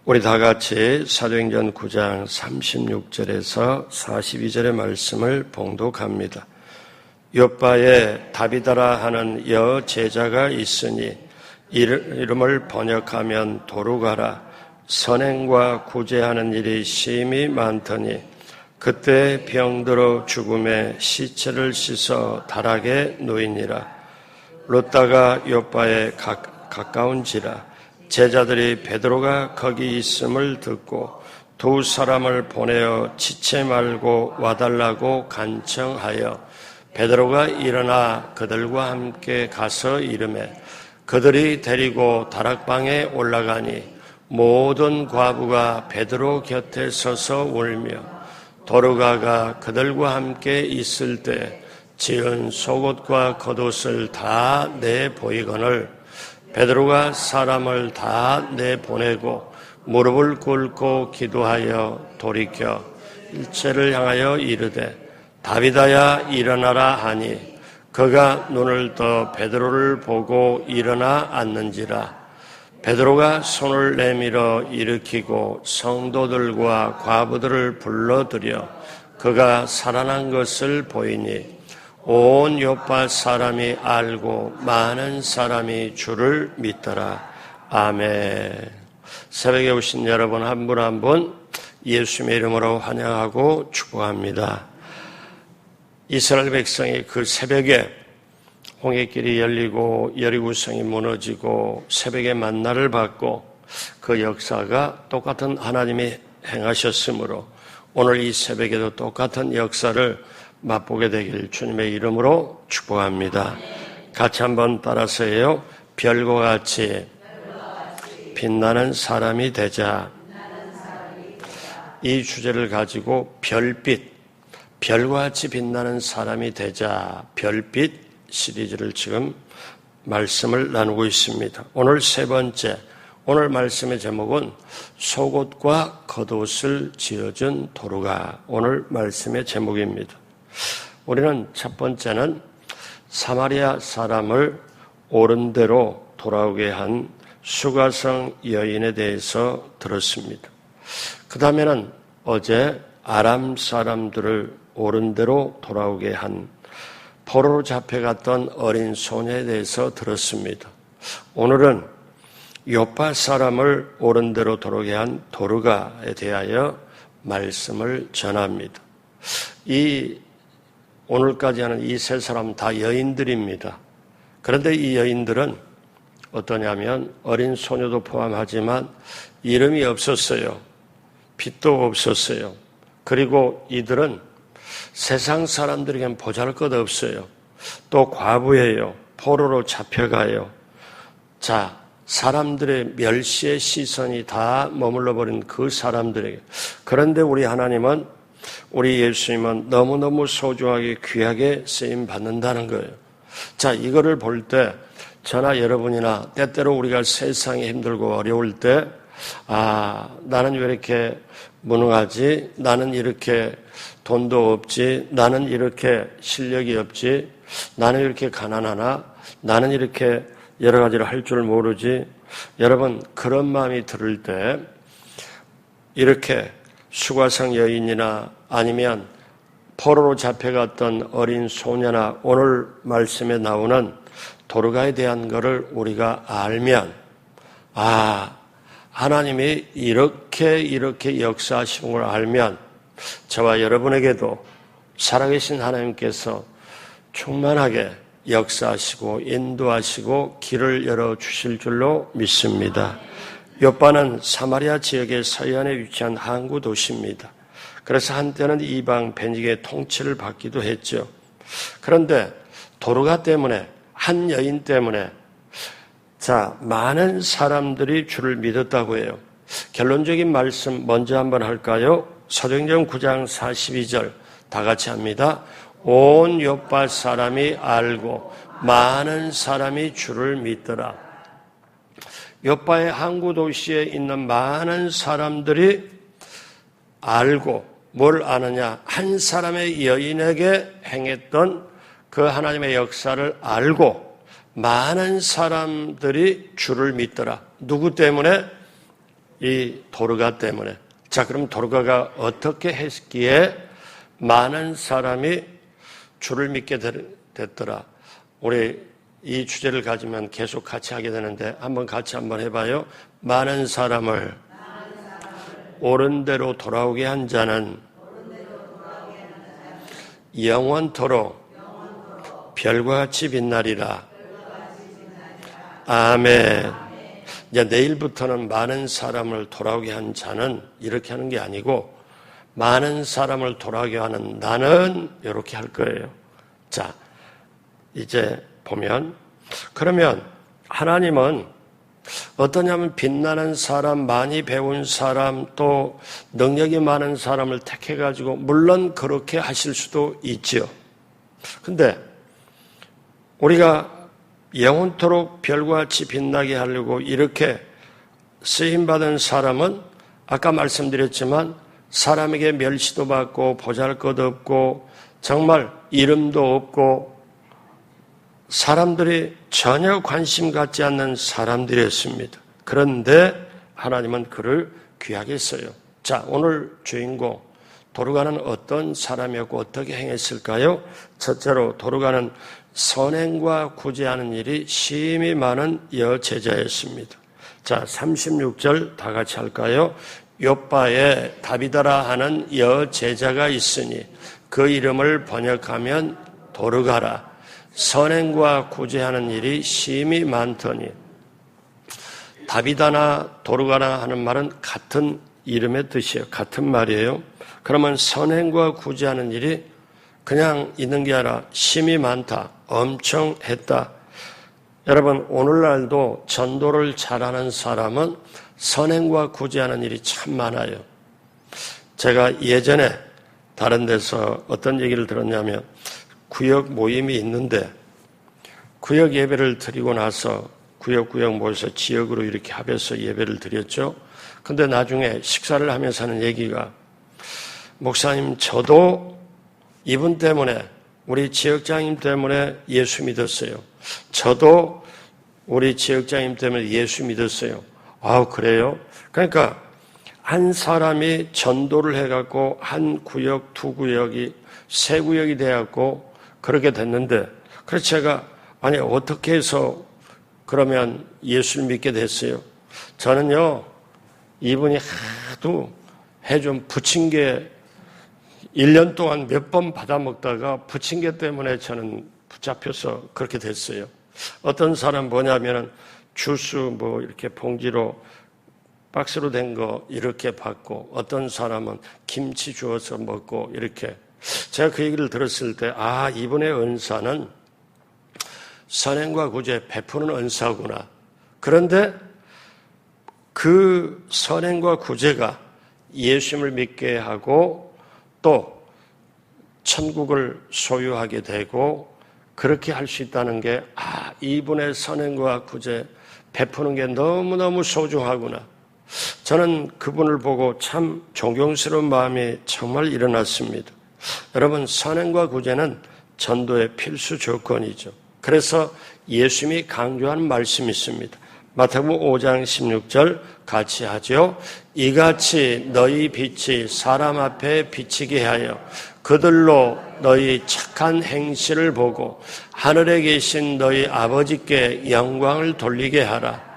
우리 다 같이 사도행전 9장 36절에서 42절의 말씀을 봉독합니다. 요빠에 다비다라 하는 여제자가 있으니 이름을 번역하면 도루가라. 선행과 구제하는 일이 심히 많더니 그때 병들어 죽음에 시체를 씻어 다락에 놓이니라. 롯다가 요빠에 가까운지라. 제자들이 베드로가 거기 있음을 듣고 두 사람을 보내어 지체 말고 와달라고 간청하여 베드로가 일어나 그들과 함께 가서 이르매 그들이 데리고 다락방에 올라가니 모든 과부가 베드로 곁에 서서 울며 도루가가 그들과 함께 있을 때 지은 속옷과 겉옷을 다 내보이거늘 베드로가 사람을 다 내보내고 무릎을 꿇고 기도하여 돌이켜 일체를 향하여 이르되 다비다야 일어나라 하니 그가 눈을 떠 베드로를 보고 일어나 앉는지라. 베드로가 손을 내밀어 일으키고 성도들과 과부들을 불러들여 그가 살아난 것을 보이니 온 요빠 사람이 알고 많은 사람이 주를 믿더라. 아멘. 새벽에 오신 여러분 한 분 한 분 예수님의 이름으로 환영하고 축복합니다. 이스라엘 백성이 그 새벽에 홍해길이 열리고 여리고성이 무너지고 새벽에 만나를 받고 그 역사가 똑같은 하나님이 행하셨으므로 오늘 이 새벽에도 똑같은 역사를 맛보게 되길 주님의 이름으로 축복합니다. 같이 한번 따라서 해요. 별과 같이 빛나는 사람이 되자. 이 주제를 가지고 별빛, 별과 같이 빛나는 사람이 되자. 별빛 시리즈를 지금 말씀을 나누고 있습니다. 오늘 세 번째, 오늘 말씀의 제목은 속옷과 겉옷을 지어준 도루가 오늘 말씀의 제목입니다. 우리는 첫 번째는 사마리아 사람을 옳은 대로 돌아오게 한 수가성 여인에 대해서 들었습니다. 그 다음에는 어제 아람 사람들을 옳은 대로 돌아오게 한 포로로 잡혀갔던 어린 소녀에 대해서 들었습니다. 오늘은 요빠 사람을 옳은 대로 돌아오게 한 도루가에 대하여 말씀을 전합니다. 오늘까지 하는 이 세 사람 다 여인들입니다. 그런데 이 여인들은 어떠냐면 어린 소녀도 포함하지만 이름이 없었어요. 빚도 없었어요. 그리고 이들은 세상 사람들에겐 보잘것없어요. 또 과부예요. 포로로 잡혀가요. 자, 사람들의 멸시의 시선이 다 머물러 버린 그 사람들에게. 그런데 우리 하나님은 우리 예수님은 너무너무 소중하게 귀하게 쓰임 받는다는 거예요. 자, 이거를 볼 때 저나 여러분이나 때때로 우리가 세상이 힘들고 어려울 때 나는 왜 이렇게 무능하지? 나는 이렇게 돈도 없지? 나는 이렇게 실력이 없지? 나는 이렇게 가난하나? 나는 이렇게 여러 가지를 할 줄 모르지? 여러분 그런 마음이 들을 때 이렇게 수가성 여인이나 아니면 포로로 잡혀갔던 어린 소녀나 오늘 말씀에 나오는 도루가에 대한 것을 우리가 알면 하나님이 이렇게 역사하시는 걸 알면 저와 여러분에게도 살아계신 하나님께서 충만하게 역사하시고 인도하시고 길을 열어주실 줄로 믿습니다. 요빠는 사마리아 지역의 서해안에 위치한 항구 도시입니다. 그래서 한때는 이방 베니게의 통치를 받기도 했죠. 그런데 도루가 때문에 한 여인 때문에 많은 사람들이 주를 믿었다고 해요. 결론적인 말씀 먼저 한번 할까요? 사도행전 9장 42절 다 같이 합니다. 온 요빠 사람이 알고 많은 사람이 주를 믿더라. 요빠의 항구 도시에 있는 많은 사람들이 알고 뭘 아느냐? 한 사람의 여인에게 행했던 그 하나님의 역사를 알고 많은 사람들이 주를 믿더라. 누구 때문에? 이 도르가 때문에. 자, 그럼 도르가가 어떻게 했기에 많은 사람이 주를 믿게 됐더라. 우리 이 주제를 가지면 계속 같이 하게 되는데 같이 한번 해봐요. 많은 사람을 옳은 대로 돌아오게 한 자는 영원토록 별과 같이 빛나리라. 아멘. 이제 내일부터는 많은 사람을 돌아오게 한 자는 이렇게 하는 게 아니고 많은 사람을 돌아오게 하는 나는 이렇게 할 거예요. 자, 이제 보면 그러면 하나님은 어떠냐면 빛나는 사람, 많이 배운 사람, 또 능력이 많은 사람을 택해가지고 물론 그렇게 하실 수도 있죠. 근데 우리가 영원토록 별과 같이 빛나게 하려고 이렇게 쓰임받은 사람은 아까 말씀드렸지만 사람에게 멸시도 받고 보잘것없고 정말 이름도 없고 사람들이 전혀 관심 갖지 않는 사람들이었습니다. 그런데 하나님은 그를 귀하게 했어요. 자, 오늘 주인공 도르가는 어떤 사람이었고 어떻게 행했을까요? 첫째로 도르가는 선행과 구제하는 일이 심히 많은 여제자였습니다. 자, 36절 다 같이 할까요? 욥바에 다비다라 하는 여제자가 있으니 그 이름을 번역하면 도르가라. 선행과 구제하는 일이 심히 많더니. 다비다나 도르가나 하는 말은 같은 이름의 뜻이에요. 같은 말이에요. 그러면 선행과 구제하는 일이 그냥 있는 게 아니라 심히 많다. 엄청 했다. 여러분, 오늘날도 전도를 잘하는 사람은 선행과 구제하는 일이 참 많아요. 제가 예전에 다른 데서 어떤 얘기를 들었냐면 구역 모임이 있는데 구역 예배를 드리고 나서 구역 모여서 지역으로 이렇게 합해서 예배를 드렸죠. 근데 나중에 식사를 하면서 하는 얘기가 목사님, 저도 이분 때문에 우리 지역장님 때문에 예수 믿었어요. 저도 우리 지역장님 때문에 예수 믿었어요. 아, 그래요? 그러니까 한 사람이 전도를 해갖고 한 구역, 두 구역이 세 구역이 돼갖고 그렇게 됐는데 그래서 제가 아니 어떻게 해서 그러면 예수를 믿게 됐어요? 저는요 이분이 하도 해준 부침개 1년 동안 몇 번 받아먹다가 부침개 때문에 저는 붙잡혀서 그렇게 됐어요. 어떤 사람 뭐냐면은 주스 뭐 이렇게 봉지로 박스로 된 거 이렇게 받고 어떤 사람은 김치 주어서 먹고 이렇게. 제가 그 얘기를 들었을 때 아, 이분의 은사는 선행과 구제 베푸는 은사구나. 그런데 그 선행과 구제가 예수님을 믿게 하고 또 천국을 소유하게 되고 그렇게 할 수 있다는 게 아, 이분의 선행과 구제 베푸는 게 너무너무 소중하구나. 저는 그분을 보고 참 존경스러운 마음이 정말 일어났습니다. 여러분, 선행과 구제는 전도의 필수 조건이죠. 그래서 예수님이 강조하는 말씀이 있습니다. 마태복음 5장 16절 같이 하죠. 이같이 너희 빛이 사람 앞에 비치게 하여 그들로 너희 착한 행실을 보고 하늘에 계신 너희 아버지께 영광을 돌리게 하라.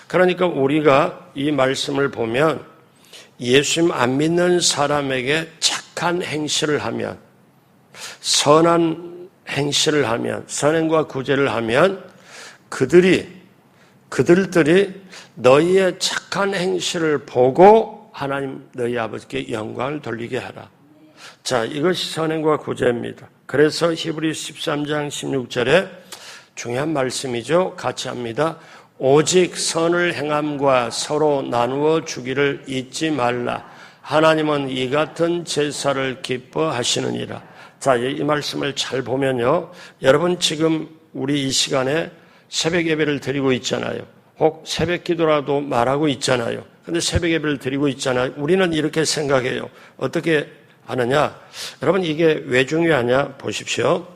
그러니까 우리가 이 말씀을 보면 예수님 안 믿는 사람에게 착한 행실을 하면, 선한 행실을 하면, 선행과 구제를 하면 그들이 너희의 착한 행실을 보고 하나님 너희 아버지께 영광을 돌리게 하라. 자, 이것이 선행과 구제입니다. 그래서 히브리서 13장 16절에 중요한 말씀이죠. 같이 합니다. 오직 선을 행함과 서로 나누어 주기를 잊지 말라. 하나님은 이 같은 제사를 기뻐하시느니라. 자, 이 말씀을 잘 보면요. 여러분 지금 우리 이 시간에 새벽 예배를 드리고 있잖아요. 혹 새벽 기도라도 말하고 있잖아요. 근데 새벽 예배를 드리고 있잖아요. 우리는 이렇게 생각해요. 어떻게 하느냐? 여러분 이게 왜 중요하냐? 보십시오.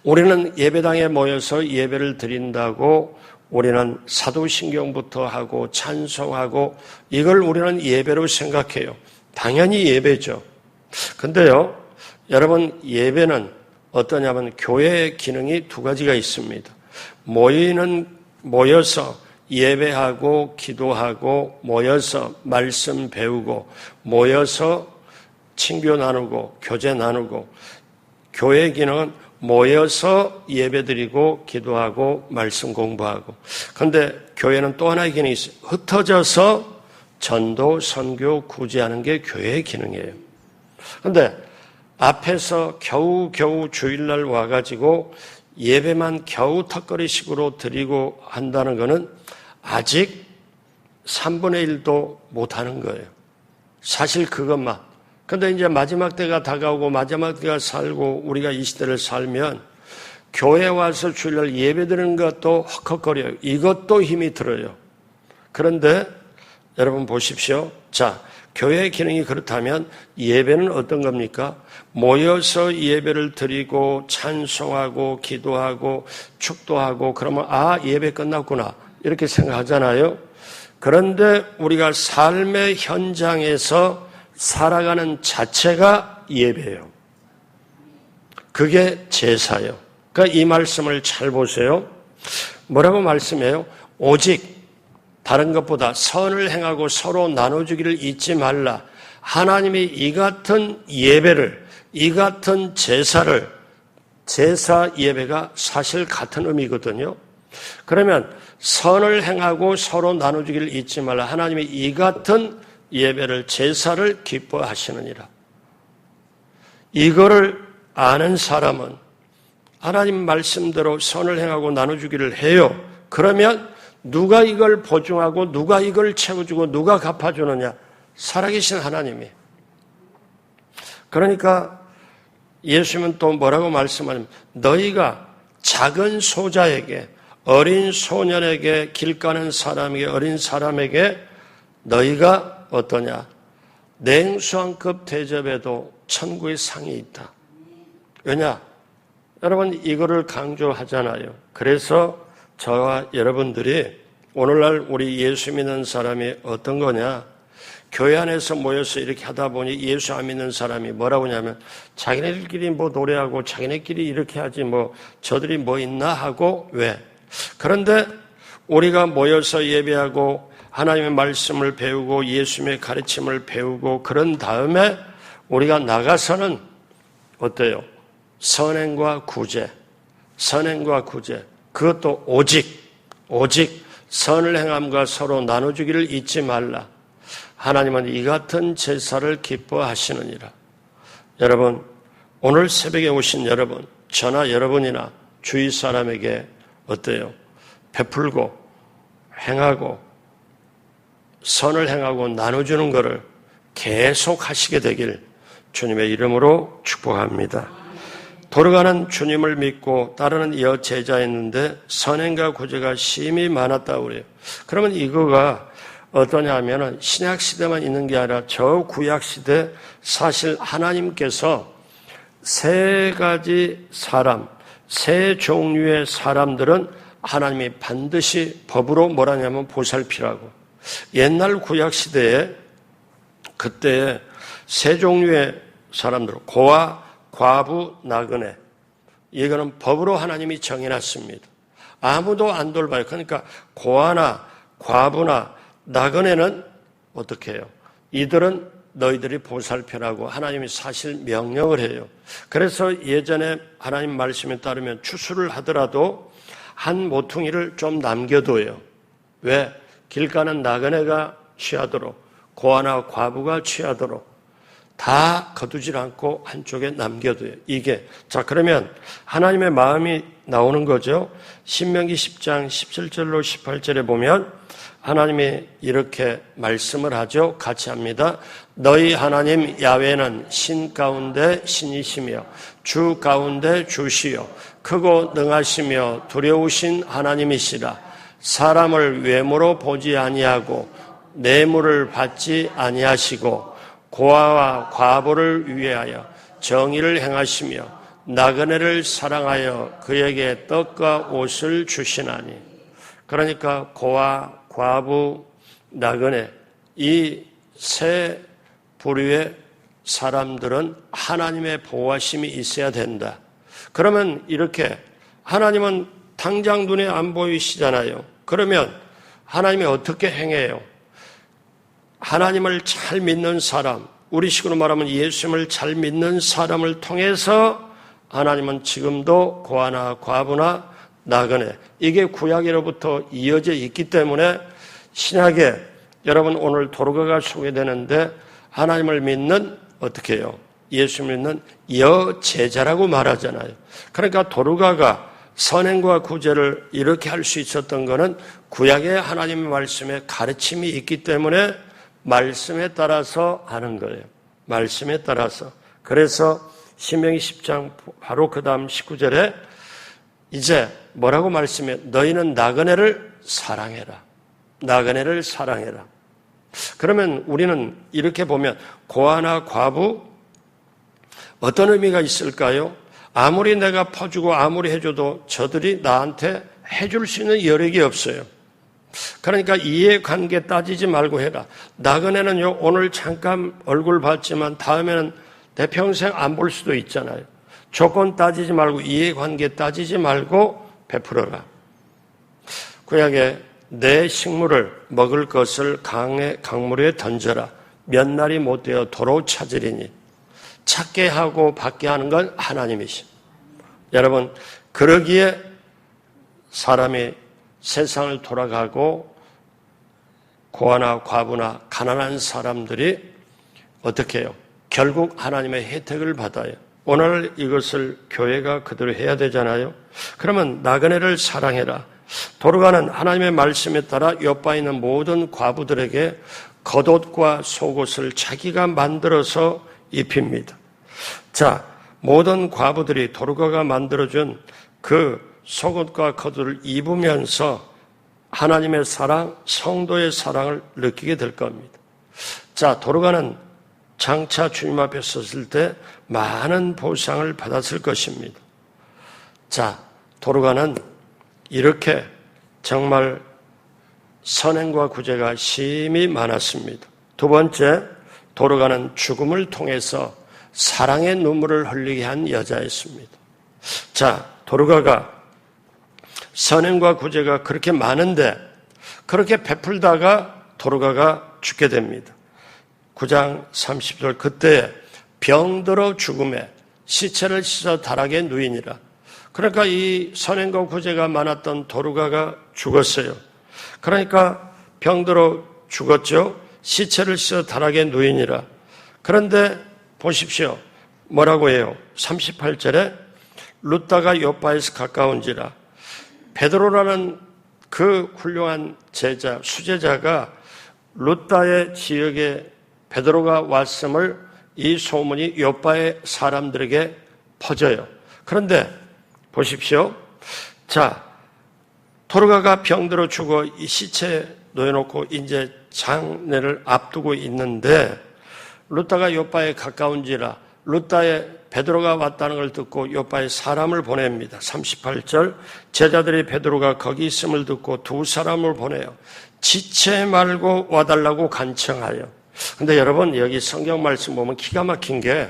우리는 예배당에 모여서 예배를 드린다고 우리는 사도신경부터 하고 찬송하고 이걸 우리는 예배로 생각해요. 당연히 예배죠. 근데요, 여러분 예배는 어떠냐면 교회의 기능이 두 가지가 있습니다. 모여서 예배하고 기도하고 모여서 말씀 배우고 모여서 친교 나누고 교제 나누고 교회의 기능은 모여서 예배드리고 기도하고 말씀 공부하고 그런데 교회는 또 하나의 기능이 있어요. 흩어져서 전도, 선교, 구제하는 게 교회의 기능이에요. 그런데 앞에서 겨우 주일날 와가지고 예배만 겨우 턱걸이식으로 드리고 한다는 것은 아직 3분의 1도 못하는 거예요. 사실 그것만. 그런데 이제 마지막 때가 다가오고 마지막 때가 살고 우리가 이 시대를 살면 교회 와서 주일날 예배 드리는 것도 헉헉거려요. 이것도 힘이 들어요. 그런데 여러분 보십시오. 자, 교회의 기능이 그렇다면 예배는 어떤 겁니까? 모여서 예배를 드리고 찬송하고 기도하고 축도하고 그러면 예배 끝났구나 이렇게 생각하잖아요. 그런데 우리가 삶의 현장에서 살아가는 자체가 예배예요. 그게 제사예요. 그러니까 이 말씀을 잘 보세요. 뭐라고 말씀해요? 오직 다른 것보다 선을 행하고 서로 나눠주기를 잊지 말라. 하나님이 이 같은 예배를, 이 같은 제사를, 제사 예배가 사실 같은 의미거든요. 그러면 선을 행하고 서로 나눠주기를 잊지 말라. 하나님이 이 같은 예배를, 제사를 기뻐하시느니라. 이거를 아는 사람은 하나님 말씀대로 선을 행하고 나눠주기를 해요. 그러면 누가 이걸 보증하고 누가 이걸 채워주고 누가 갚아주느냐? 살아계신 하나님이. 그러니까 예수님은 또 뭐라고 말씀하냐면 너희가 작은 소자에게 어린 소년에게 길 가는 사람에게 어린 사람에게 너희가 어떠냐? 냉수 한 컵 대접에도 천국의 상이 있다. 왜냐? 여러분 이거를 강조하잖아요. 그래서 저와 여러분들이 오늘날 우리 예수 믿는 사람이 어떤 거냐? 교회 안에서 모여서 이렇게 하다 보니 예수 안 믿는 사람이 뭐라고 하냐면 자기네들끼리 뭐 노래하고 자기네끼리 이렇게 하지 뭐 저들이 뭐 있나 하고 왜? 그런데 우리가 모여서 예배하고 하나님의 말씀을 배우고 예수님의 가르침을 배우고 그런 다음에 우리가 나가서는 어때요? 선행과 구제, 선행과 구제. 그것도 오직 선을 행함과 서로 나눠주기를 잊지 말라. 하나님은 이 같은 제사를 기뻐하시느니라. 여러분, 오늘 새벽에 오신 여러분, 저나 여러분이나 주위 사람에게 어때요? 베풀고 행하고 선을 행하고 나눠주는 것을 계속 하시게 되길 주님의 이름으로 축복합니다. 돌아가는 주님을 믿고 따르는 여 제자였는데 선행과 구제가 심히 많았다고 그래요. 그러면 이거가 어떠냐 하면은 신약 시대만 있는 게 아니라 저 구약 시대 사실 하나님께서 세 가지 사람, 세 종류의 사람들은 하나님이 반드시 법으로 뭐라냐면 보살피라고. 옛날 구약 시대에 그때 세 종류의 사람들, 고아, 과부, 나그네. 이거는 법으로 하나님이 정해놨습니다. 아무도 안 돌봐요. 그러니까 고아나 과부나 나그네는 어떻게 해요? 이들은 너희들이 보살펴라고 하나님이 사실 명령을 해요. 그래서 예전에 하나님 말씀에 따르면 추수를 하더라도 한 모퉁이를 좀 남겨둬요. 왜? 길 가는 나그네가 취하도록, 고아나 과부가 취하도록 다 거두질 않고 한쪽에 남겨둬요. 이게. 자, 그러면 하나님의 마음이 나오는 거죠. 신명기 10장 17절로 18절에 보면 하나님이 이렇게 말씀을 하죠. 같이 합니다. 너희 하나님 야훼는 신 가운데 신이시며 주 가운데 주시요 크고 능하시며 두려우신 하나님이시라. 사람을 외모로 보지 아니하고 뇌물을 받지 아니하시고 고아와 과부를 위하여 정의를 행하시며 나그네를 사랑하여 그에게 떡과 옷을 주시나니. 그러니까 고아, 과부, 나그네 이 세 부류의 사람들은 하나님의 보호하심이 있어야 된다. 그러면 이렇게 하나님은 당장 눈에 안 보이시잖아요. 그러면 하나님이 어떻게 행해요? 하나님을 잘 믿는 사람, 우리식으로 말하면 예수님을 잘 믿는 사람을 통해서 하나님은 지금도 고아나 과부나 나그네 이게 구약으로부터 이어져 있기 때문에 신약에 여러분 오늘 도르가가 소개되는데 하나님을 믿는 어떻게 해요? 예수 믿는 여제자라고 말하잖아요. 그러니까 도르가가 선행과 구제를 이렇게 할 수 있었던 것은 구약의 하나님의 말씀에 가르침이 있기 때문에 말씀에 따라서 하는 거예요. 말씀에 따라서. 그래서 신명기 10장 바로 그 다음 19절에 이제 뭐라고 말씀해? 너희는 나그네를 사랑해라. 나그네를 사랑해라. 그러면 우리는 이렇게 보면 고아나 과부 어떤 의미가 있을까요? 아무리 내가 퍼주고 아무리 해줘도 저들이 나한테 해줄 수 있는 여력이 없어요. 그러니까 이해관계 따지지 말고 해라. 나그네는요 오늘 잠깐 얼굴 봤지만 다음에는 내 평생 안 볼 수도 있잖아요. 조건 따지지 말고 이해관계 따지지 말고 베풀어라. 구약에 내 식물을 먹을 것을 강물에 던져라. 몇 날이 못 되어 도로 찾으리니. 찾게 하고 받게 하는 건 하나님이십니다. 여러분 그러기에 사람이 세상을 돌아가고 고아나 과부나 가난한 사람들이 어떻게 해요? 결국 하나님의 혜택을 받아요. 오늘 이것을 교회가 그대로 해야 되잖아요. 그러면 나그네를 사랑해라. 도르가는 하나님의 말씀에 따라 옆에 있는 모든 과부들에게 겉옷과 속옷을 자기가 만들어서 입힙니다. 자, 모든 과부들이 도르가가 만들어준 그 속옷과 겉옷을 입으면서 하나님의 사랑, 성도의 사랑을 느끼게 될 겁니다. 자, 도르가는 장차 주님 앞에 섰을 때 많은 보상을 받았을 것입니다. 자, 도르가는 이렇게 정말 선행과 구제가 심히 많았습니다. 두 번째, 도르가는 죽음을 통해서 사랑의 눈물을 흘리게 한 여자였습니다. 자, 도르가가 선행과 구제가 그렇게 많은데 그렇게 베풀다가 도르가가 죽게 됩니다. 9장 30절 그때 병들어 죽음에 시체를 씻어 다락에 누이니라. 그러니까 이 선행과 구제가 많았던 도르가가 죽었어요. 그러니까 병들어 죽었죠. 시체를 씻어 다락에 누이니라. 그런데 보십시오. 뭐라고 해요? 38절에 룻다가 요바에서 가까운지라. 베드로라는 그 훌륭한 제자, 수제자가 룻다의 지역에 베드로가 왔음을 이 소문이 요바의 사람들에게 퍼져요. 그런데 보십시오. 자, 도르가가 병들어 죽어 이 시체 놓여놓고 이제 장례를 앞두고 있는데 룻다가 요바에 가까운지라 룻다에 베드로가 왔다는 걸 듣고 요바에 사람을 보냅니다. 38절 제자들이 베드로가 거기 있음을 듣고 두 사람을 보내요. 지체 말고 와달라고 간청하여. 근데 여러분 여기 성경 말씀 보면 기가 막힌 게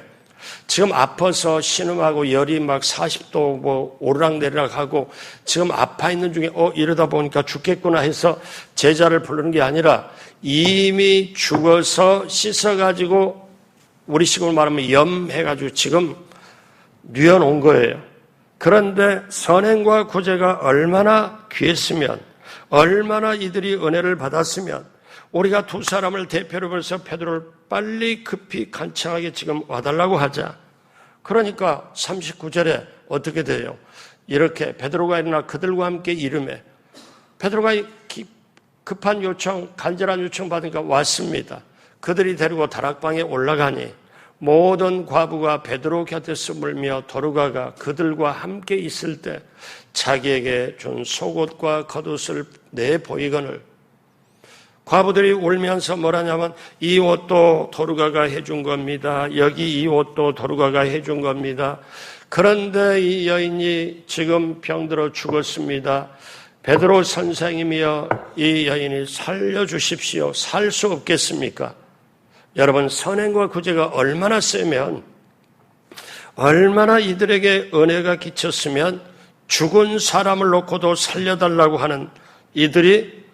지금 아파서 신음하고 열이 막 40도 뭐 오르락내리락 하고 지금 아파 있는 중에 이러다 보니까 죽겠구나 해서 제자를 부르는 게 아니라 이미 죽어서 씻어가지고 우리식으로 말하면 염해가지고 지금 뉘어놓은 거예요. 그런데 선행과 구제가 얼마나 귀했으면 얼마나 이들이 은혜를 받았으면 우리가 두 사람을 대표로 해서 베드로를 빨리 급히 간청하게 지금 와달라고 하자. 그러니까 39절에 어떻게 돼요? 이렇게 베드로가 일어나 그들과 함께 이르매 베드로가 급한 요청, 간절한 요청 받으니까 왔습니다. 그들이 데리고 다락방에 올라가니 모든 과부가 베드로 곁에 숨으며 도르가가 그들과 함께 있을 때 자기에게 준 속옷과 겉옷을 내보이거늘 과부들이 울면서 뭐라냐면 이 옷도 도르가가 해준 겁니다. 여기 이 옷도 도르가가 해준 겁니다. 그런데 이 여인이 지금 병들어 죽었습니다. 베드로 선생님이여 이 여인이 살려주십시오. 살 수 없겠습니까? 여러분, 선행과 구제가 얼마나 세면, 얼마나 이들에게 은혜가 끼쳤으면 죽은 사람을 놓고도 살려달라고 하는 이들이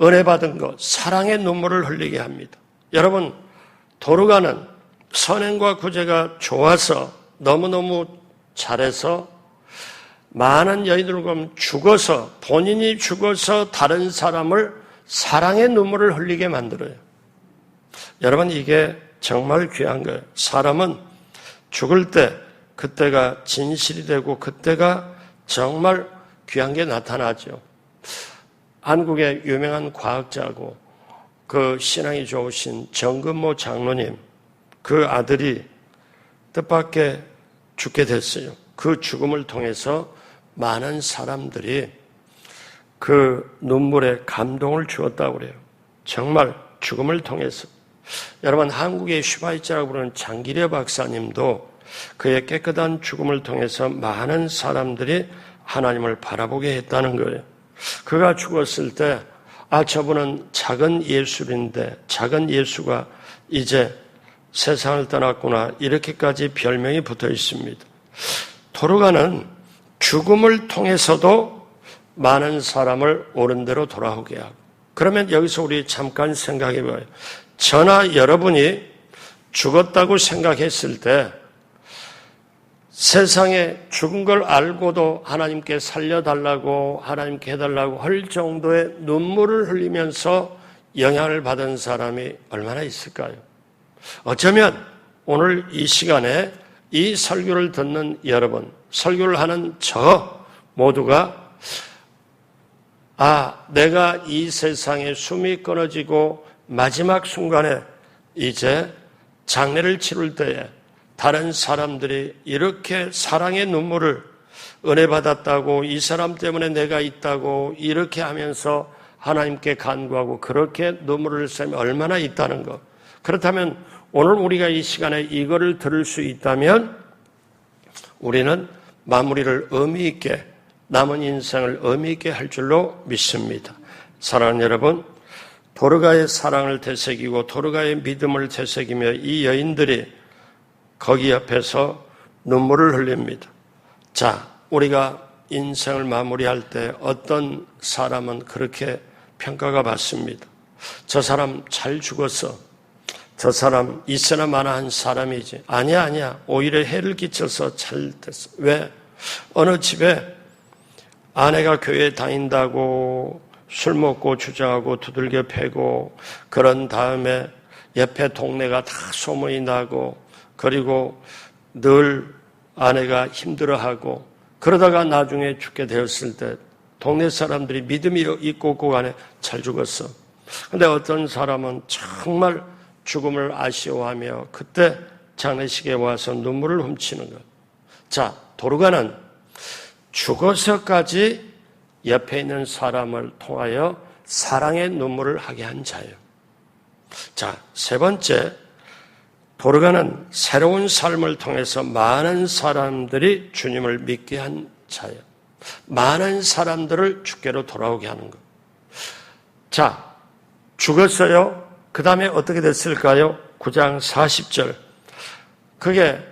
은혜 받은 것, 사랑의 눈물을 흘리게 합니다. 여러분, 도르가는 선행과 구제가 좋아서, 너무너무 잘해서 많은 여인들과 죽어서, 본인이 죽어서 다른 사람을 사랑의 눈물을 흘리게 만들어요. 여러분, 이게 정말 귀한 거예요. 사람은 죽을 때 그때가 진실이 되고 그때가 정말 귀한 게 나타나죠. 한국의 유명한 과학자고 그 신앙이 좋으신 정근모 장로님, 그 아들이 뜻밖의 죽게 됐어요. 그 죽음을 통해서 많은 사람들이 그 눈물에 감동을 주었다고 그래요. 정말 죽음을 통해서. 여러분, 한국의 슈바이처라고 부르는 장기려 박사님도 그의 깨끗한 죽음을 통해서 많은 사람들이 하나님을 바라보게 했다는 거예요. 그가 죽었을 때, 저분은 작은 예술인데 작은 예수가 이제 세상을 떠났구나, 이렇게까지 별명이 붙어 있습니다. 도르가는 죽음을 통해서도 많은 사람을 옳은 대로 돌아오게 하고, 그러면 여기서 우리 잠깐 생각해 봐요. 저나 여러분이 죽었다고 생각했을 때 세상에 죽은 걸 알고도 하나님께 살려달라고, 하나님께 해달라고 할 정도의 눈물을 흘리면서 영향을 받은 사람이 얼마나 있을까요? 어쩌면 오늘 이 시간에 이 설교를 듣는 여러분, 설교를 하는 저 모두가 내가 이 세상에 숨이 끊어지고 마지막 순간에 이제 장례를 치를 때에 다른 사람들이 이렇게 사랑의 눈물을 은혜 받았다고, 이 사람 때문에 내가 있다고 이렇게 하면서 하나님께 간구하고 그렇게 눈물을 흘리면 얼마나 있다는 것. 그렇다면 오늘 우리가 이 시간에 이거를 들을 수 있다면 우리는 마무리를 의미 있게, 남은 인생을 의미 있게 할 줄로 믿습니다. 사랑하는 여러분, 도르가의 사랑을 되새기고 도르가의 믿음을 되새기며 이 여인들이 거기 옆에서 눈물을 흘립니다. 자, 우리가 인생을 마무리할 때 어떤 사람은 그렇게 평가가 받습니다. 저 사람 잘 죽었어. 저 사람 있으나 마나한 사람이지. 아니야. 오히려 해를 끼쳐서 잘 됐어. 왜? 어느 집에 아내가 교회에 다닌다고 술 먹고 주장하고 두들겨 패고, 그런 다음에 옆에 동네가 다 소문이 나고, 그리고 늘 아내가 힘들어하고, 그러다가 나중에 죽게 되었을 때 동네 사람들이 믿음이 있고 없고 간에 잘 죽었어. 근데 어떤 사람은 정말 죽음을 아쉬워하며 그때 장례식에 와서 눈물을 훔치는 것. 자, 도르가는 죽어서까지 옆에 있는 사람을 통하여 사랑의 눈물을 하게 한 자예요. 자, 세 번째, 도르가는 새로운 삶을 통해서 많은 사람들이 주님을 믿게 한 자예요. 많은 사람들을 주께로 돌아오게 하는 것. 자, 죽었어요. 그 다음에 어떻게 됐을까요? 9장 40절. 그게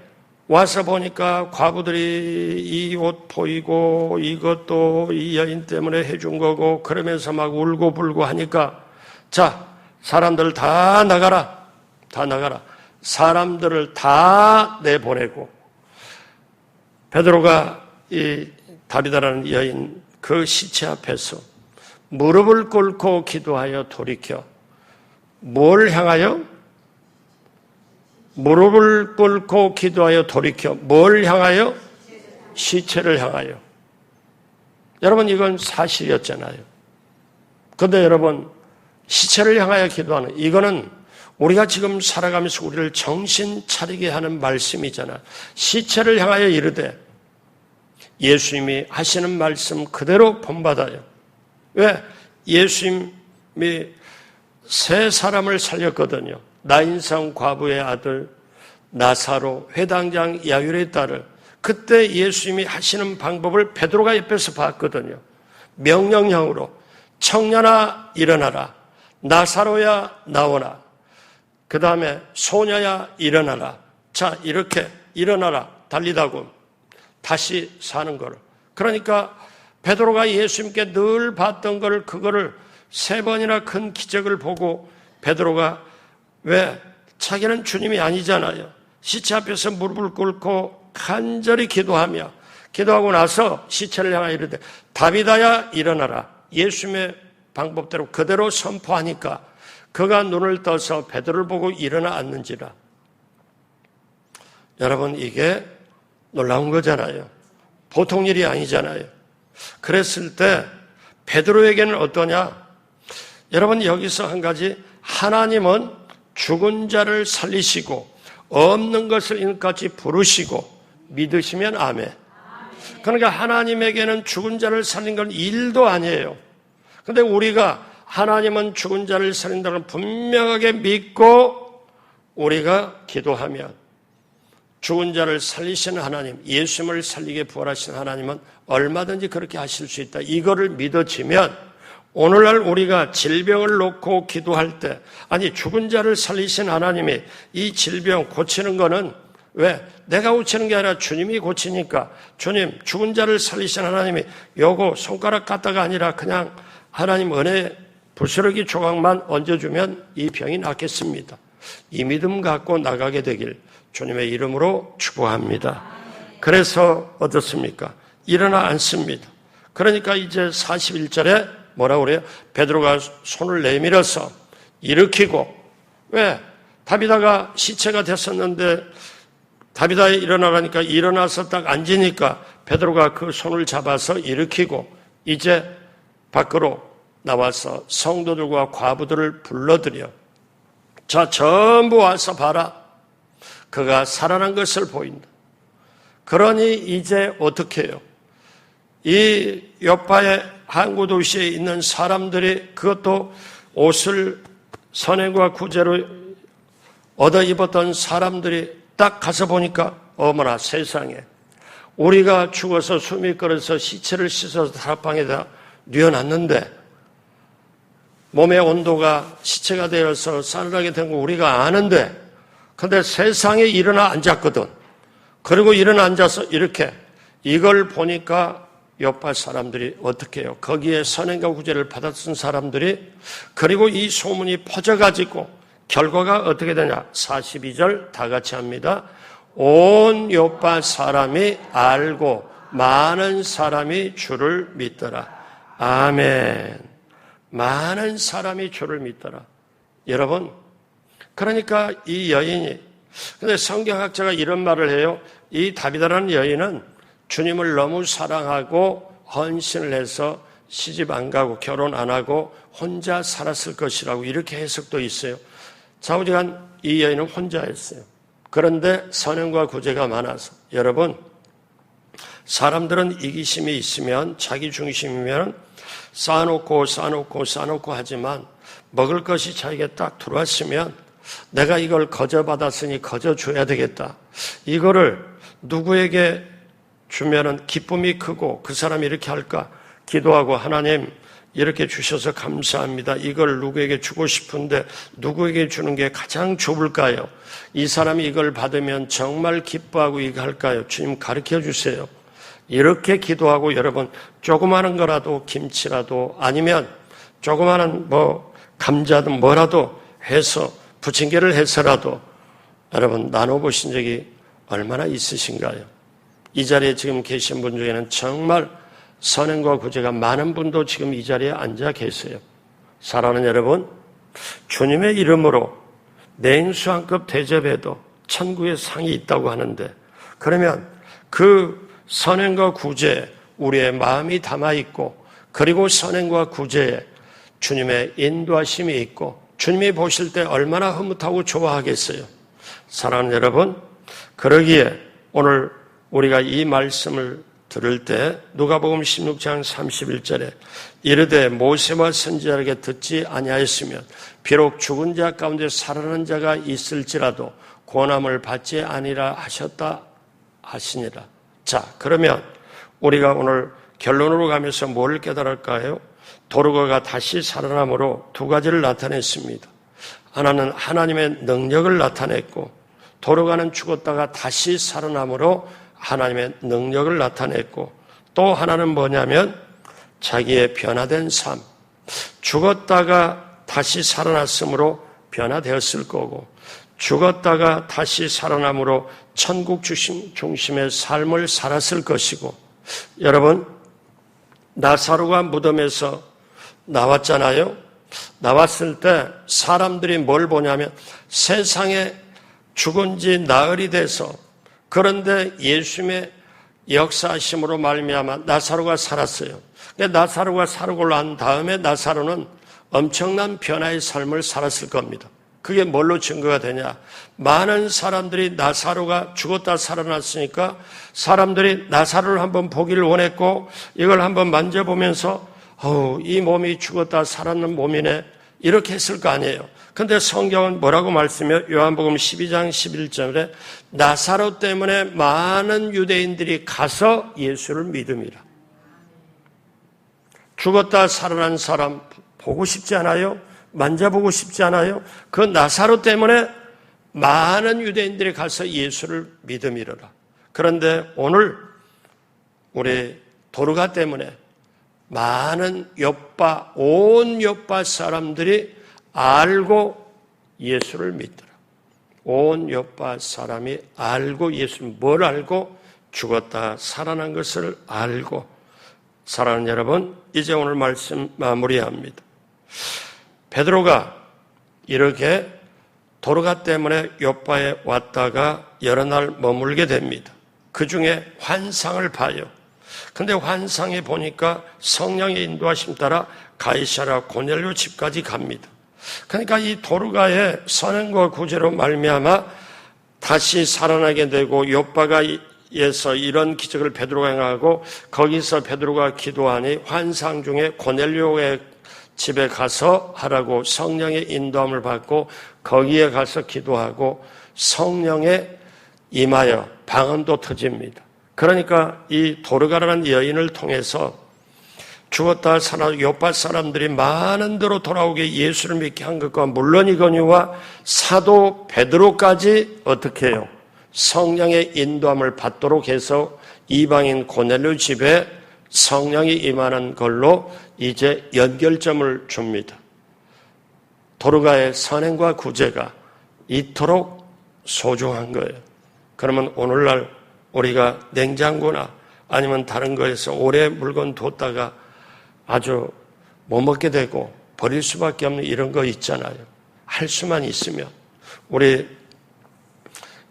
와서 보니까 과부들이 이 옷 보이고 이것도 이 여인 때문에 해준 거고 그러면서 막 울고 불고 하니까, 자, 사람들 다 나가라. 다 나가라. 사람들을 다 내보내고 베드로가 이 다리다라는 여인 그 시체 앞에서 무릎을 꿇고 기도하여 돌이켜 뭘 향하여? 무릎을 꿇고 기도하여 돌이켜 뭘 향하여? 시체를 향하여. 여러분, 이건 사실이었잖아요. 그런데 여러분, 시체를 향하여 기도하는, 이거는 우리가 지금 살아가면서 우리를 정신 차리게 하는 말씀이잖아. 시체를 향하여 이르되, 예수님이 하시는 말씀 그대로 본받아요. 왜? 예수님이 세 사람을 살렸거든요. 나인성 과부의 아들 나사로, 회당장 야율의 딸을. 그때 예수님이 하시는 방법을 베드로가 옆에서 봤거든요. 명령형으로 청년아 일어나라, 나사로야 나오라, 그 다음에 소녀야 일어나라. 자, 이렇게 일어나라 달리다고 다시 사는 거를. 그러니까 베드로가 예수님께 늘 봤던 걸, 그거를 3번이나 큰 기적을 보고 베드로가 왜 자기는 주님이 아니잖아요. 시체 앞에서 무릎을 꿇고 간절히 기도하고 나서 시체를 향하여 이르되 다비다야 일어나라. 예수님의 방법대로 그대로 선포하니까 그가 눈을 떠서 베드로를 보고 일어나 앉는지라. 여러분, 이게 놀라운 거잖아요. 보통 일이 아니잖아요. 그랬을 때 베드로에게는 어떠냐? 여러분, 여기서 한 가지, 하나님은 죽은 자를 살리시고 없는 것을 있는 것 같이 부르시고 믿으시면 아멘. 그러니까 하나님에게는 죽은 자를 살린 건 일도 아니에요. 그런데 우리가 하나님은 죽은 자를 살린다는 걸 분명하게 믿고 우리가 기도하면 죽은 자를 살리시는 하나님, 예수님을 살리게 부활하신 하나님은 얼마든지 그렇게 하실 수 있다. 이거를 믿어지면 오늘날 우리가 질병을 놓고 기도할 때, 아니 죽은 자를 살리신 하나님이 이 질병 고치는 거는 왜? 내가 고치는 게 아니라 주님이 고치니까, 주님 죽은 자를 살리신 하나님이 요거 손가락 갖다가 아니라 그냥 하나님 은혜 부스러기 조각만 얹어주면 이 병이 낫겠습니다. 이 믿음 갖고 나가게 되길 주님의 이름으로 축복합니다. 그래서 어떻습니까? 일어나 앉습니다. 그러니까 이제 41절에 뭐라고 그래요? 베드로가 손을 내밀어서 일으키고, 왜? 다비다가 시체가 됐었는데 다비다 일어나라니까 일어나서 딱 앉으니까 베드로가 그 손을 잡아서 일으키고 이제 밖으로 나와서 성도들과 과부들을 불러들여, 자, 전부 와서 봐라. 그가 살아난 것을 보인다. 그러니 이제 어떻게 해요? 이 요파의 항구 도시에 있는 사람들이 그것도 옷을 선행과 구제로 얻어 입었던 사람들이 딱 가서 보니까 어머나 세상에, 우리가 죽어서 숨이 끓어서 시체를 씻어서 다락방에다 뉘어놨는데 몸의 온도가 시체가 되어서 싸늘하게 된 거 우리가 아는데, 근데 세상에 일어나 앉았거든. 그리고 일어나 앉아서 이렇게, 이걸 보니까 요파 사람들이 어떻게 해요? 거기에 선행과 구제를 받았던 사람들이, 그리고 이 소문이 퍼져가지고 결과가 어떻게 되냐? 42절 다 같이 합니다. 온 요파 사람이 알고 많은 사람이 주를 믿더라. 아멘. 많은 사람이 주를 믿더라. 여러분, 그러니까 이 여인이, 근데 성경학자가 이런 말을 해요. 이 다비다라는 여인은 주님을 너무 사랑하고 헌신을 해서 시집 안 가고 결혼 안 하고 혼자 살았을 것이라고 이렇게 해석도 있어요. 좌우지간 이 여인은 혼자였어요. 그런데 선행과 구제가 많아서, 여러분, 사람들은 이기심이 있으면, 자기 중심이면 쌓아놓고 하지만 먹을 것이 자기에게 딱 들어왔으면 내가 이걸 거저받았으니 거저줘야 되겠다. 이거를 누구에게 주면은 기쁨이 크고 그 사람이 이렇게 할까? 기도하고, 하나님 이렇게 주셔서 감사합니다. 이걸 누구에게 주고 싶은데 누구에게 주는 게 가장 좋을까요? 이 사람이 이걸 받으면 정말 기뻐하고 이거 할까요? 주님 가르쳐 주세요. 이렇게 기도하고, 여러분, 조그마한 거라도 김치라도 아니면 조그마한 감자든 뭐라도 해서 부침개를 해서라도 여러분 나눠보신 적이 얼마나 있으신가요? 이 자리에 지금 계신 분 중에는 정말 선행과 구제가 많은 분도 지금 이 자리에 앉아 계세요. 사랑하는 여러분, 주님의 이름으로 냉수한급 대접에도 천국의 상이 있다고 하는데, 그러면 그 선행과 구제에 우리의 마음이 담아있고, 그리고 선행과 구제에 주님의 인도하심이 있고, 주님이 보실 때 얼마나 흐뭇하고 좋아하겠어요. 사랑하는 여러분, 그러기에 오늘 우리가 이 말씀을 들을 때 누가복음 16장 31절에 이르되 모세와 선지자에게 듣지 아니하였으면 비록 죽은 자 가운데 살아난 자가 있을지라도 고난을 받지 아니라 하셨다 하시니라. 자, 그러면 우리가 오늘 결론으로 가면서 뭘 깨달을까요? 도르가가 다시 살아남으로 두 가지를 나타냈습니다. 하나는 하나님의 능력을 나타냈고, 도르가는 죽었다가 다시 살아남으로 하나님의 능력을 나타냈고, 또 하나는 뭐냐면 자기의 변화된 삶, 죽었다가 다시 살아났으므로 변화되었을 거고, 죽었다가 다시 살아남으로 천국 중심의 삶을 살았을 것이고, 여러분, 나사로가 무덤에서 나왔잖아요. 나왔을 때 사람들이 뭘 보냐면 세상에 죽은 지 나흘이 돼서, 그런데 예수님의 역사하심으로 말미암아 나사로가 살았어요. 나사로가 살고 난 다음에 나사로는 엄청난 변화의 삶을 살았을 겁니다. 그게 뭘로 증거가 되냐? 많은 사람들이 나사로가 죽었다 살아났으니까 사람들이 나사로를 한번 보기를 원했고, 이걸 한번 만져보면서 이 몸이 죽었다 살았는 몸이네, 이렇게 했을 거 아니에요. 근데 성경은 뭐라고 말씀해요? 요한복음 12장 11절에 나사로 때문에 많은 유대인들이 가서 예수를 믿음이라. 죽었다 살아난 사람 보고 싶지 않아요? 만져보고 싶지 않아요? 그 나사로 때문에 많은 유대인들이 가서 예수를 믿음이라. 그런데 오늘 우리 도르가 때문에 많은 온 요파 사람들이 알고 예수를 믿더라. 온 요파 사람이 알고 뭘 알고? 죽었다 살아난 것을 알고. 사랑하는 여러분, 이제 오늘 말씀 마무리합니다. 베드로가 이렇게 도르가 때문에 요파에 왔다가 여러 날 머물게 됩니다. 그 중에 환상을 봐요. 근데 환상에 보니까 성령의 인도하심 따라 가이사랴 고넬료 집까지 갑니다. 그러니까 이 도르가의 선행과 구제로 말미암아 다시 살아나게 되고, 요파가에서 이런 기적을 베드로가 행하고, 거기서 베드로가 기도하니 환상 중에 고넬료의 집에 가서 하라고 성령의 인도함을 받고, 거기에 가서 기도하고 성령에 임하여 방언도 터집니다. 그러니까 이 도르가라는 여인을 통해서 죽었다 살아난 요파 사람들이 많은 데로 돌아오게 예수를 믿게 한 것과 물론이거니와 사도 베드로까지 어떻게 해요? 성령의 인도함을 받도록 해서 이방인 고넬료 집에 성령이 임하는 걸로 이제 연결점을 줍니다. 도르가의 선행과 구제가 이토록 소중한 거예요. 그러면 오늘날 우리가 냉장고나 아니면 다른 거에서 오래 물건 뒀다가 아주 못 먹게 되고 버릴 수밖에 없는 이런 거 있잖아요. 할 수만 있으면. 우리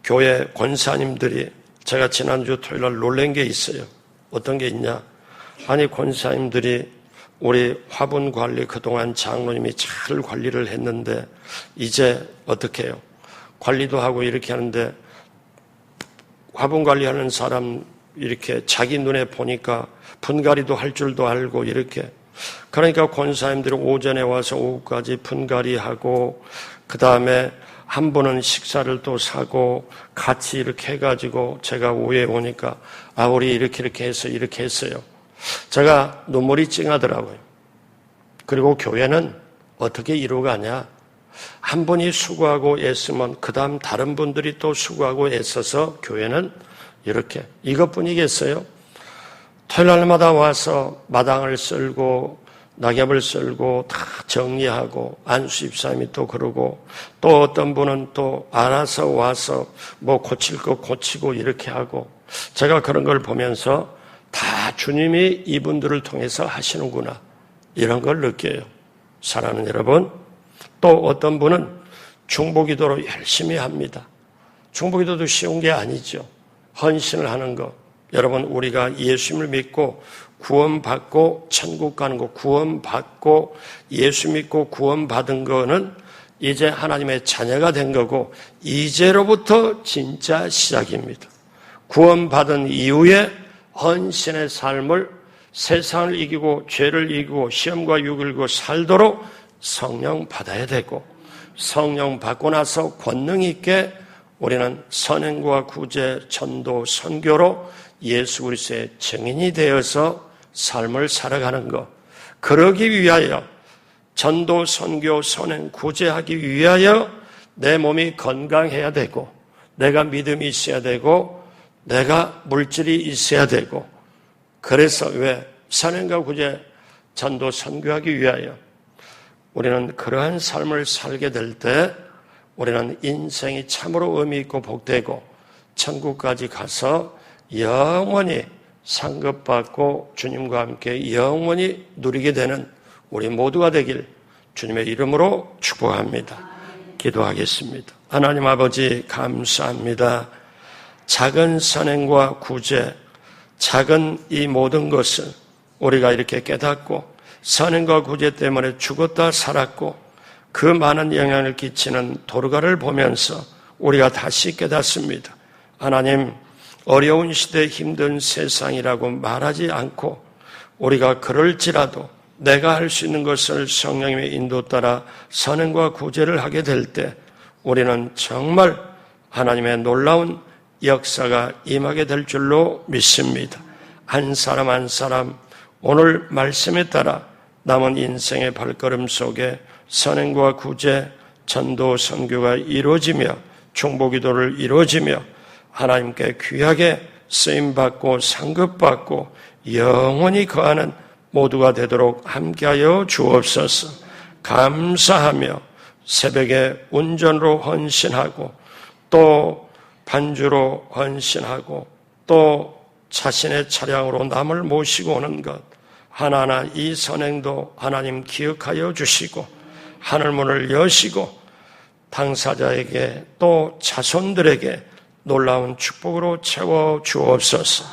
교회 권사님들이, 제가 지난주 토요일날 놀란 게 있어요. 어떤 게 있냐? 아니, 권사님들이 우리 화분 관리 그동안 장로님이 잘 관리를 했는데 이제 어떻게 해요? 관리도 하고 이렇게 하는데 화분 관리하는 사람 이렇게 자기 눈에 보니까 분갈이도 할 줄도 알고 이렇게. 그러니까 권사님들이 오전에 와서 오후까지 분갈이하고, 그 다음에 한 분은 식사를 또 사고 같이 이렇게 해가지고 제가 오후에 오니까 우리 이렇게 해서 이렇게 했어요. 제가 눈물이 찡하더라고요. 그리고 교회는 어떻게 이루어가냐? 한 분이 수고하고 애쓰면 그 다음 다른 분들이 또 수고하고 애써서 교회는 이렇게, 이것뿐이겠어요? 토요일날마다 와서 마당을 쓸고 낙엽을 쓸고 다 정리하고, 안수 집사님이 또 그러고, 또 어떤 분은 또 알아서 와서 뭐 고칠 거 고치고 이렇게 하고, 제가 그런 걸 보면서 다 주님이 이분들을 통해서 하시는구나, 이런 걸 느껴요. 사랑하는 여러분, 또 어떤 분은 중보기도로 열심히 합니다. 중보기도도 쉬운 게 아니죠. 헌신을 하는 것. 여러분, 우리가 예수님을 믿고 구원받고 천국 가는 거, 구원받고 예수 믿고 구원받은 거는 이제 하나님의 자녀가 된 거고, 이제로부터 진짜 시작입니다. 구원받은 이후에 헌신의 삶을, 세상을 이기고 죄를 이기고 시험과 유혹을 이기고 살도록 성령 받아야 되고, 성령 받고 나서 권능 있게 우리는 선행과 구제, 전도, 선교로 예수 그리스도의 증인이 되어서 삶을 살아가는 것, 그러기 위하여 전도, 선교, 선행, 구제하기 위하여 내 몸이 건강해야 되고, 내가 믿음이 있어야 되고, 내가 물질이 있어야 되고, 그래서 왜 선행과 구제, 전도, 선교하기 위하여 우리는 그러한 삶을 살게 될 때 우리는 인생이 참으로 의미 있고 복되고 천국까지 가서 영원히 상급받고 주님과 함께 영원히 누리게 되는 우리 모두가 되길 주님의 이름으로 축복합니다. 기도하겠습니다. 하나님 아버지 감사합니다. 작은 선행과 구제, 작은 이 모든 것을 우리가 이렇게 깨닫고 선행과 구제 때문에 죽었다 살았고 그 많은 영향을 끼치는 도르가를 보면서 우리가 다시 깨닫습니다. 하나님, 어려운 시대 힘든 세상이라고 말하지 않고 우리가 그럴지라도 내가 할 수 있는 것을 성령님의 인도 따라 선행과 구제를 하게 될 때 우리는 정말 하나님의 놀라운 역사가 임하게 될 줄로 믿습니다. 한 사람 한 사람 오늘 말씀에 따라 남은 인생의 발걸음 속에 선행과 구제, 전도, 선교가 이루어지며 중보기도를 이루어지며 하나님께 귀하게 쓰임받고 상급받고 영원히 거하는 모두가 되도록 함께하여 주옵소서. 감사하며 새벽에 운전으로 헌신하고 또 반주로 헌신하고 또 자신의 차량으로 남을 모시고 오는 것 하나하나 이 선행도 하나님 기억하여 주시고 하늘문을 여시고 당사자에게 또 자손들에게 놀라운 축복으로 채워 주옵소서.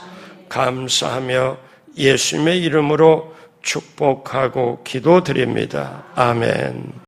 감사하며 예수님의 이름으로 축복하고 기도드립니다. 아멘.